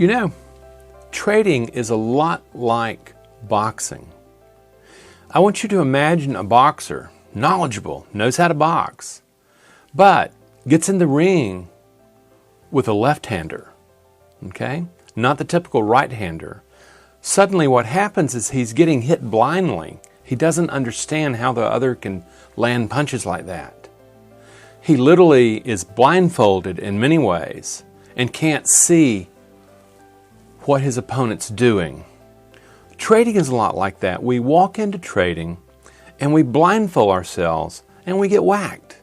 You know, trading is a lot like boxing. I want you to imagine a boxer, knowledgeable, knows how to box, but gets in the ring with a left-hander, okay? Not the typical right-hander. Suddenly what happens is he's getting hit blindly. He doesn't understand how the other can land punches like that. He literally is blindfolded in many ways and can't see what his opponent's doing. Trading is a lot like that. We walk into trading and we blindfold ourselves and we get whacked.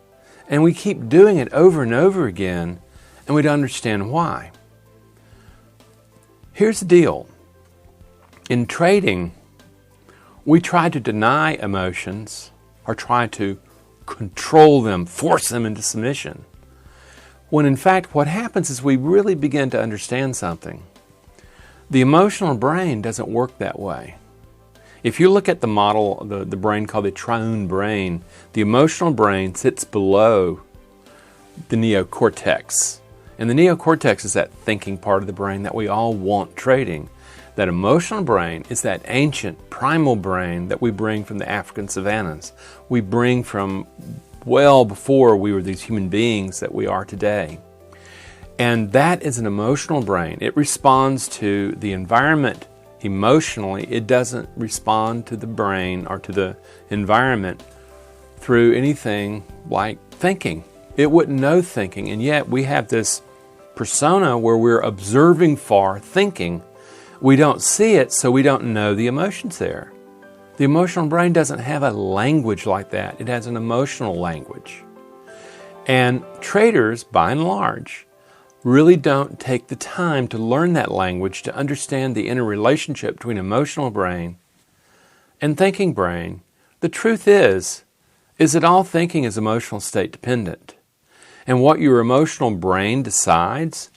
And we keep doing it over and over again and we don't understand why. Here's the deal. In trading, we try to deny emotions or try to control them, force them into submission. When in fact what happens is we really begin to understand something. The emotional brain doesn't work that way. If you look at the model, the brain called the triune brain, the emotional brain sits below the neocortex. And the neocortex is that thinking part of the brain that we all want trading. That emotional brain is that ancient primal brain that we bring from the African savannas. We bring from well before we were these human beings that we are today. And that is an emotional brain. It responds to the environment emotionally. It doesn't respond to the brain or to the environment through anything like thinking. It wouldn't know thinking, and yet we have this persona where we're observing far thinking. We don't see it, so we don't know the emotions there. The emotional brain doesn't have a language like that. It has an emotional language. And traders, by and large, really don't take the time to learn that language, to understand the interrelationship between emotional brain and thinking brain. The truth is that all thinking is emotional state dependent. And what your emotional brain decides,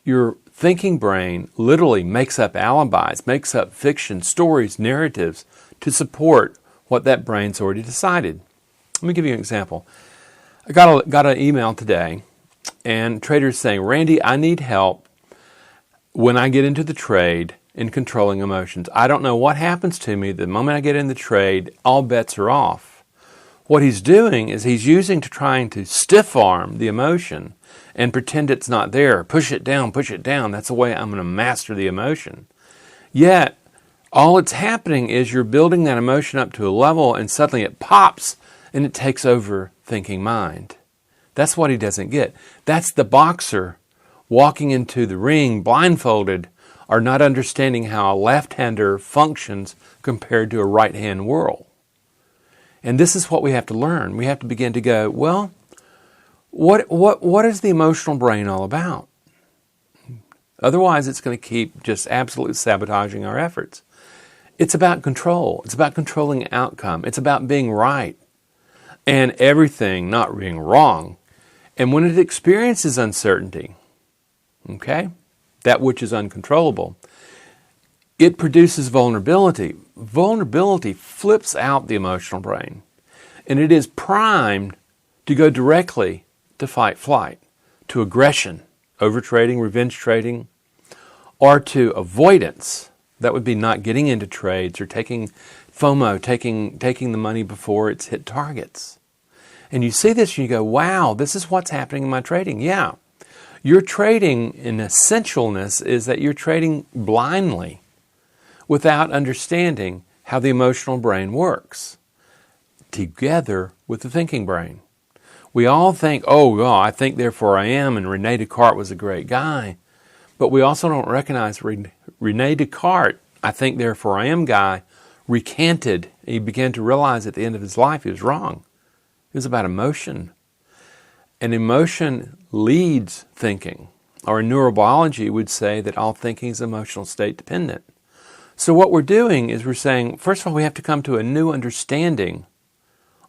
your thinking brain literally makes up alibis, makes up fiction, stories, narratives to support what that brain's already decided. Let me give you an example. I got an email today, and traders saying, Randy, I need help when I get into the trade in controlling emotions. I don't know what happens to me the moment I get in the trade, all bets are off. What he's doing is he's trying to stiff arm the emotion and pretend it's not there. Push it down, push it down. That's the way I'm going to master the emotion. Yet, all it's happening is you're building that emotion up to a level and suddenly it pops and it takes over thinking mind. That's what he doesn't get. That's the boxer walking into the ring blindfolded or not understanding how a left-hander functions compared to a right-hand world. And this is what we have to learn. We have to begin to go, well, what is the emotional brain all about? Otherwise, it's going to keep just absolutely sabotaging our efforts. It's about control. It's about controlling outcome. It's about being right and everything not being wrong. And when it experiences uncertainty, okay, that which is uncontrollable, it produces vulnerability. Vulnerability flips out the emotional brain, and it is primed to go directly to fight-flight, to aggression, overtrading, revenge trading, or to avoidance. That would be not getting into trades or taking FOMO, taking the money before it's hit targets. And you see this and you go, wow, this is what's happening in my trading. Yeah, your trading in essentialness is that you're trading blindly without understanding how the emotional brain works together with the thinking brain. We all think, oh, well, I think therefore I am, and Rene Descartes was a great guy. But we also don't recognize Rene Descartes, I think therefore I am guy, recanted. He began to realize at the end of his life he was wrong. It was about emotion. And emotion leads thinking. Or in neurobiology, would say that all thinking is emotional state dependent. So what we're doing is we're saying, first of all, we have to come to a new understanding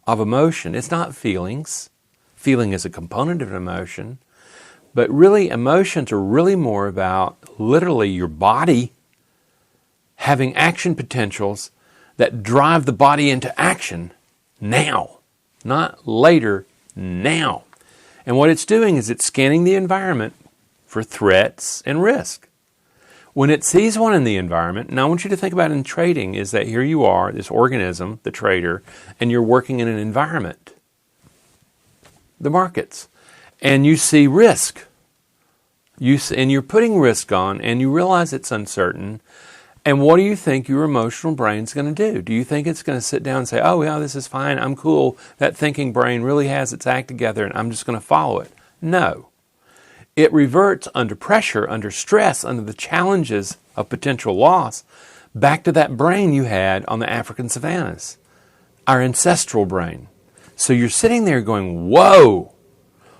of emotion. It's not feelings. Feeling is a component of an emotion. But really, emotions are really more about literally your body having action potentials that drive the body into action now. Not later, now. And what it's doing is it's scanning the environment for threats and risk. When it sees one in the environment, and I want you to think about in trading, is that here you are, this organism, the trader, and you're working in an environment, the markets, and you see risk. And you're putting risk on, and you realize it's uncertain. And what do you think your emotional brain's going to do? Do you think it's going to sit down and say, oh, yeah, this is fine, I'm cool, that thinking brain really has its act together, and I'm just going to follow it? No. It reverts under pressure, under stress, under the challenges of potential loss, back to that brain you had on the African savannas, our ancestral brain. So you're sitting there going, whoa,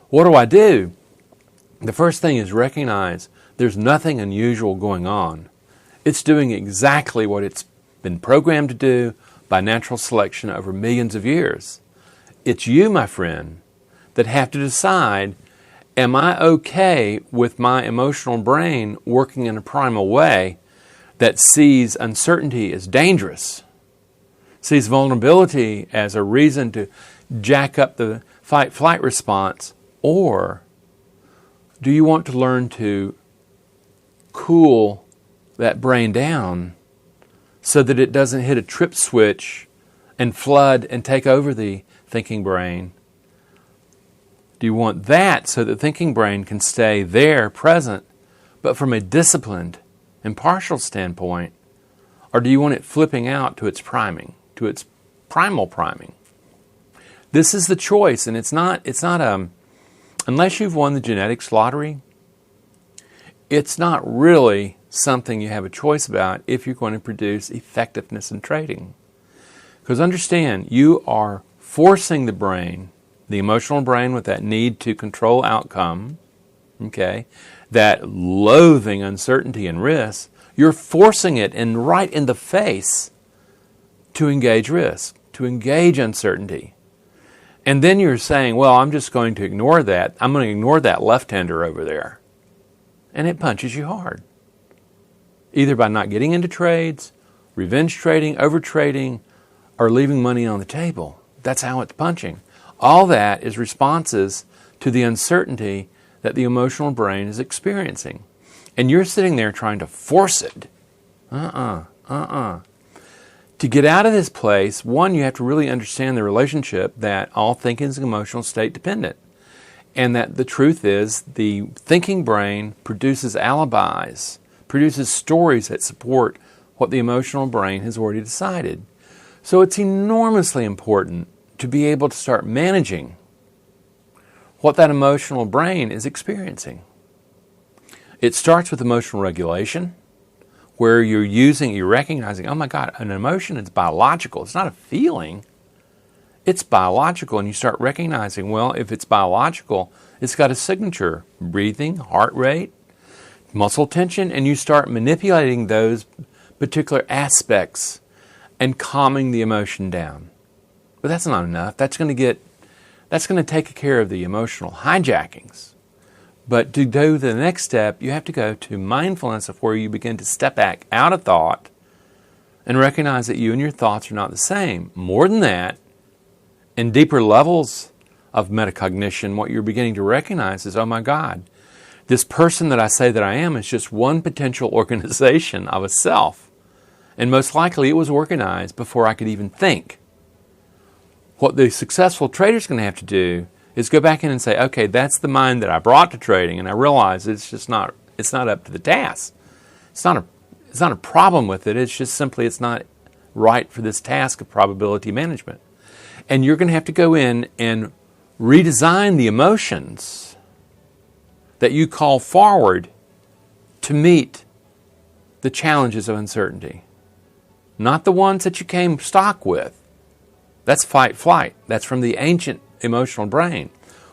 what do I do? The first thing is recognize there's nothing unusual going on. It's doing exactly what it's been programmed to do by natural selection over millions of years. It's you, my friend, that have to decide, am I okay with my emotional brain working in a primal way that sees uncertainty as dangerous, sees vulnerability as a reason to jack up the fight-flight response, or do you want to learn to cool that brain down so that it doesn't hit a trip switch and flood and take over the thinking brain? Do you want that so that the thinking brain can stay there, present, but from a disciplined, impartial standpoint? Or do you want it flipping out to its priming, to its primal priming? This is the choice, and it's not unless you've won the genetics lottery, it's not really something you have a choice about if you're going to produce effectiveness in trading. Because understand, you are forcing the brain, the emotional brain with that need to control outcome, okay, that loathing uncertainty and risk, you're forcing it and right in the face to engage risk, to engage uncertainty. And then you're saying, well, I'm just going to ignore that. I'm going to ignore that left-hander over there. And it punches you hard. Either by not getting into trades, revenge trading, overtrading, or leaving money on the table. That's how it's punching. All that is responses to the uncertainty that the emotional brain is experiencing. And you're sitting there trying to force it. To get out of this place, one, you have to really understand the relationship that all thinking is emotional state dependent. And that the truth is the thinking brain produces alibis, produces stories that support what the emotional brain has already decided. So it's enormously important to be able to start managing what that emotional brain is experiencing. It starts with emotional regulation, where you're recognizing, oh my God, an emotion is biological. It's not a feeling. It's biological, and you start recognizing, well, if it's biological, it's got a signature, breathing, heart rate, muscle tension, and you start manipulating those particular aspects and calming the emotion down. But that's not enough. That's going to take care of the emotional hijackings. But to do the next step, you have to go to mindfulness, of where you begin to step back out of thought and recognize that you and your thoughts are not the same. More than that, in deeper levels of metacognition, what you're beginning to recognize is, oh my God, this person that I say that I am is just one potential organization of a self. And most likely it was organized before I could even think. What the successful trader is going to have to do is go back in and say, okay, that's the mind that I brought to trading, and I realize it's not up to the task. It's not a problem with it. It's just simply it's not right for this task of probability management. And you're going to have to go in and redesign the emotions that you call forward to meet the challenges of uncertainty. Not the ones that you came stock with. That's fight-flight. That's from the ancient emotional brain.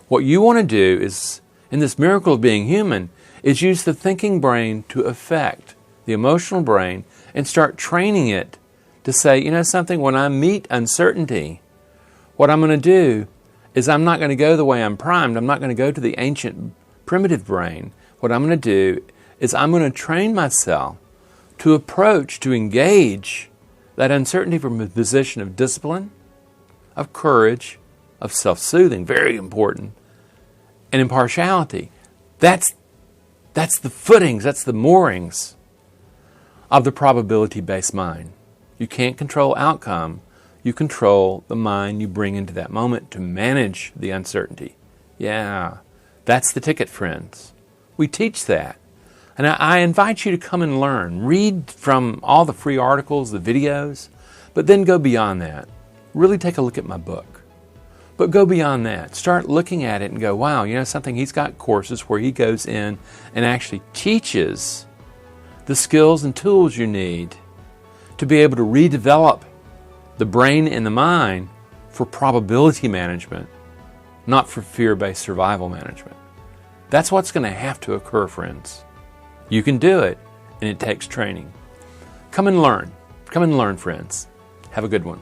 What you want to do is, in this miracle of being human, is use the thinking brain to affect the emotional brain and start training it to say, you know something, when I meet uncertainty, what I'm going to do is I'm not going to go the way I'm primed. I'm not going to go to the ancient primitive brain. What I'm going to do is I'm going to train myself to approach, to engage that uncertainty from a position of discipline, of courage, of self-soothing, very important, and impartiality. That's the footings, that's the moorings of the probability-based mind. You can't control outcome. You control the mind you bring into that moment to manage the uncertainty. Yeah, that's the ticket, friends. We teach that. And I invite you to come and learn. Read from all the free articles, the videos, but then go beyond that. Really take a look at my book. But go beyond that. Start looking at it and go, wow, you know something? He's got courses where he goes in and actually teaches the skills and tools you need to be able to redevelop the brain and the mind for probability management, not for fear-based survival management. That's what's going to have to occur, friends. You can do it, and it takes training. Come and learn. Come and learn, friends. Have a good one.